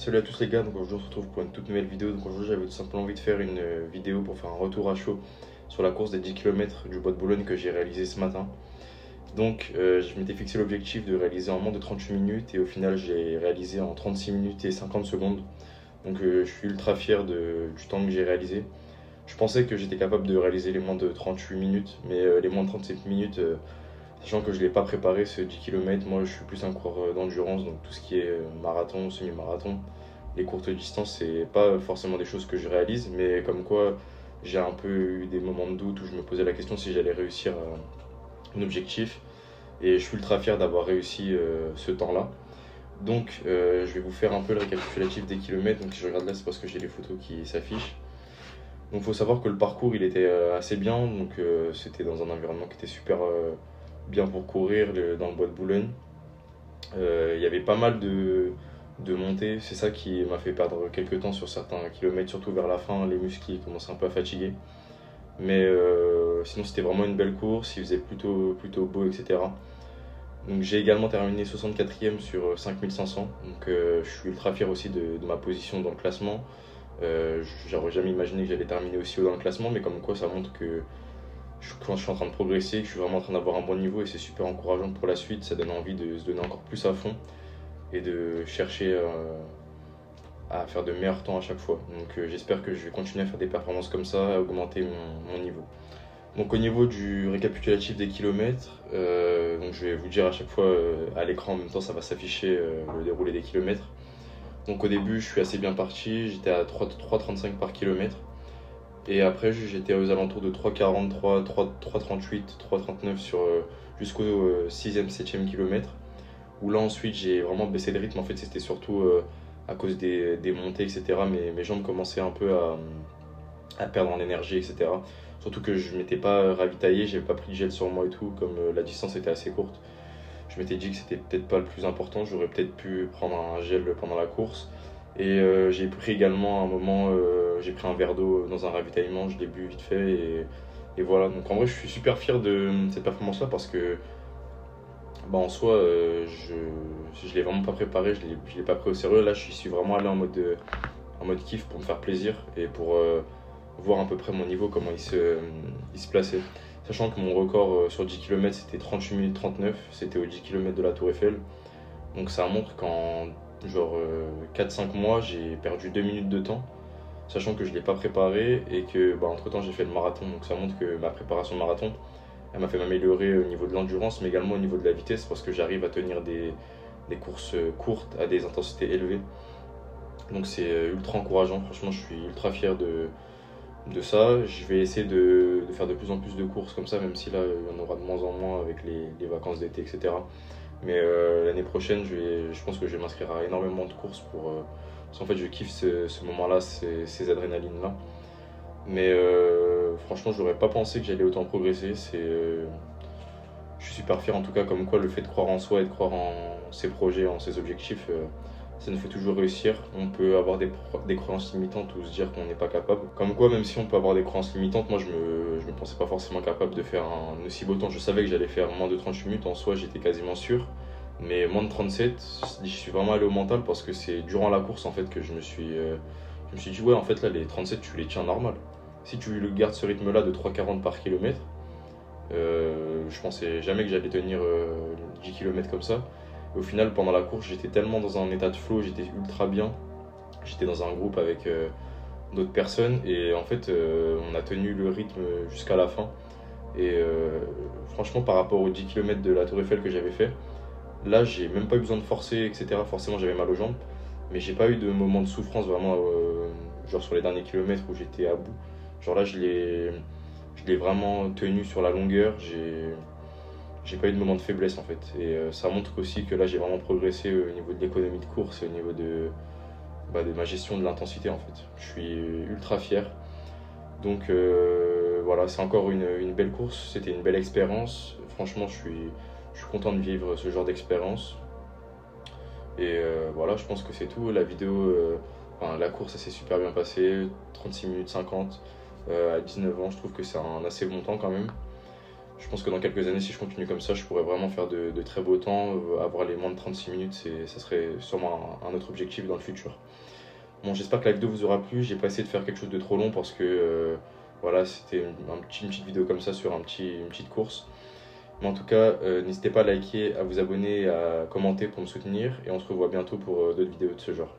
Salut à tous les gars, donc aujourd'hui on se retrouve pour une toute nouvelle vidéo. Donc aujourd'hui j'avais tout simplement envie de faire une vidéo pour faire un retour à chaud sur la course des 10 km du Bois de Boulogne que j'ai réalisé ce matin. Donc je m'étais fixé l'objectif de réaliser en moins de 38 minutes et au final j'ai réalisé en 36 minutes et 50 secondes. Donc je suis ultra fier du temps que j'ai réalisé. Je pensais que j'étais capable de réaliser les moins de 38 minutes, mais les moins de 37 minutes, sachant que je ne l'ai pas préparé ce 10 km, moi je suis plus un coureur d'endurance, donc tout ce qui est marathon, semi-marathon, les courtes distances, c'est pas forcément des choses que je réalise, mais comme quoi j'ai un peu eu des moments de doute où je me posais la question si j'allais réussir un objectif, et je suis ultra fier d'avoir réussi ce temps-là. Donc je vais vous faire un peu le récapitulatif des kilomètres, donc si je regarde là c'est parce que j'ai les photos qui s'affichent. Donc il faut savoir que le parcours il était assez bien, donc c'était dans un environnement qui était super bien pour courir dans le bois de Boulogne. Il y avait pas mal de montées, c'est ça qui m'a fait perdre quelques temps sur certains kilomètres, surtout vers la fin, les muscles qui commençaient un peu à fatiguer. Mais sinon c'était vraiment une belle course, il faisait plutôt beau, etc. Donc j'ai également terminé 64e sur 5500, donc je suis ultra fier aussi de ma position dans le classement. J'aurais jamais imaginé que j'allais terminer aussi haut dans le classement, mais comme quoi ça montre que quand je suis en train de progresser, que je suis vraiment en train d'avoir un bon niveau et c'est super encourageant pour la suite, ça donne envie de se donner encore plus à fond et de chercher à faire de meilleurs temps à chaque fois. Donc j'espère que je vais continuer à faire des performances comme ça, à augmenter mon niveau. Donc au niveau du récapitulatif des kilomètres, donc je vais vous dire à chaque fois à l'écran, en même temps ça va s'afficher le déroulé des kilomètres. Donc au début je suis assez bien parti, j'étais à 3,35 par kilomètre. Et après j'étais aux alentours de 3,43, 3,38, 3,39 jusqu'au 6e, 7e kilomètre. Où là ensuite j'ai vraiment baissé de rythme. En fait c'était surtout à cause des montées, etc. Mes jambes commençaient un peu à perdre en énergie, etc. Surtout que je m'étais pas ravitaillé, j'avais pas pris de gel sur moi et tout, comme la distance était assez courte. Je m'étais dit que c'était peut-être pas le plus important, j'aurais peut-être pu prendre un gel pendant la course. Et j'ai pris également un moment, j'ai pris un verre d'eau dans un ravitaillement, je l'ai bu vite fait et voilà. Donc en vrai je suis super fier de cette performance là parce que bah, en soi je l'ai vraiment pas préparé, je l'ai pas pris au sérieux. Là je suis vraiment allé en mode kiff pour me faire plaisir et pour voir à peu près mon niveau, comment il se plaçait. Sachant que mon record sur 10 km c'était 38 minutes 39, c'était aux 10 km de la Tour Eiffel. Donc ça montre qu'en genre 4-5 mois j'ai perdu 2 minutes de temps, sachant que je ne l'ai pas préparé et que bah, entre temps j'ai fait le marathon. Donc ça montre que ma préparation marathon elle m'a fait m'améliorer au niveau de l'endurance mais également au niveau de la vitesse parce que j'arrive à tenir des courses courtes à des intensités élevées. Donc c'est ultra encourageant, franchement je suis ultra fier de ça. Je vais essayer de faire de plus en plus de courses comme ça, même si là il y en aura de moins en moins avec les vacances d'été, etc. Mais l'année prochaine, je pense que je vais m'inscrire à énormément de courses parce qu'en fait je kiffe ce moment-là, ces adrénalines-là. Mais franchement, j'aurais pas pensé que j'allais autant progresser. Je suis super fier en tout cas, comme quoi le fait de croire en soi et de croire en ses projets, en ses objectifs, ça nous fait toujours réussir. On peut avoir des croyances limitantes ou se dire qu'on n'est pas capable. Comme quoi, même si on peut avoir des croyances limitantes, moi je me pensais pas forcément capable de faire un aussi beau temps. Je savais que j'allais faire moins de 38 minutes, en soi j'étais quasiment sûr. Mais moins de 37, je suis vraiment allé au mental parce que c'est durant la course en fait que je me suis dit ouais en fait là les 37 tu les tiens normal. Si tu gardes ce rythme là de 3,40 par kilomètre, je pensais jamais que j'allais tenir 10 km comme ça. Et au final, pendant la course, j'étais tellement dans un état de flow, j'étais ultra bien. J'étais dans un groupe avec d'autres personnes et en fait, on a tenu le rythme jusqu'à la fin. Et franchement, par rapport aux 10 km de la Tour Eiffel que j'avais fait, là, j'ai même pas eu besoin de forcer, etc. Forcément, j'avais mal aux jambes, mais j'ai pas eu de moment de souffrance vraiment, genre sur les derniers kilomètres où j'étais à bout. Genre là, je l'ai vraiment tenu sur la longueur. J'ai pas eu de moment de faiblesse en fait. Et ça montre aussi que là j'ai vraiment progressé au niveau de l'économie de course et au niveau de ma gestion de l'intensité en fait. Je suis ultra fier. Donc voilà, c'est encore une belle course, c'était une belle expérience. Franchement, je suis content de vivre ce genre d'expérience. Et voilà, je pense que c'est tout. La vidéo, enfin, la course, elle s'est super bien passée. 36 minutes 50 à 19 ans, je trouve que c'est un assez bon temps quand même. Je pense que dans quelques années, si je continue comme ça, je pourrais vraiment faire de très beaux temps, avoir les moins de 36 minutes, ça serait sûrement un autre objectif dans le futur. Bon, j'espère que la vidéo vous aura plu. J'ai pas essayé de faire quelque chose de trop long parce que voilà, c'était une petite vidéo comme ça sur une petite course. Mais en tout cas, n'hésitez pas à liker, à vous abonner, à commenter pour me soutenir. Et on se revoit bientôt pour d'autres vidéos de ce genre.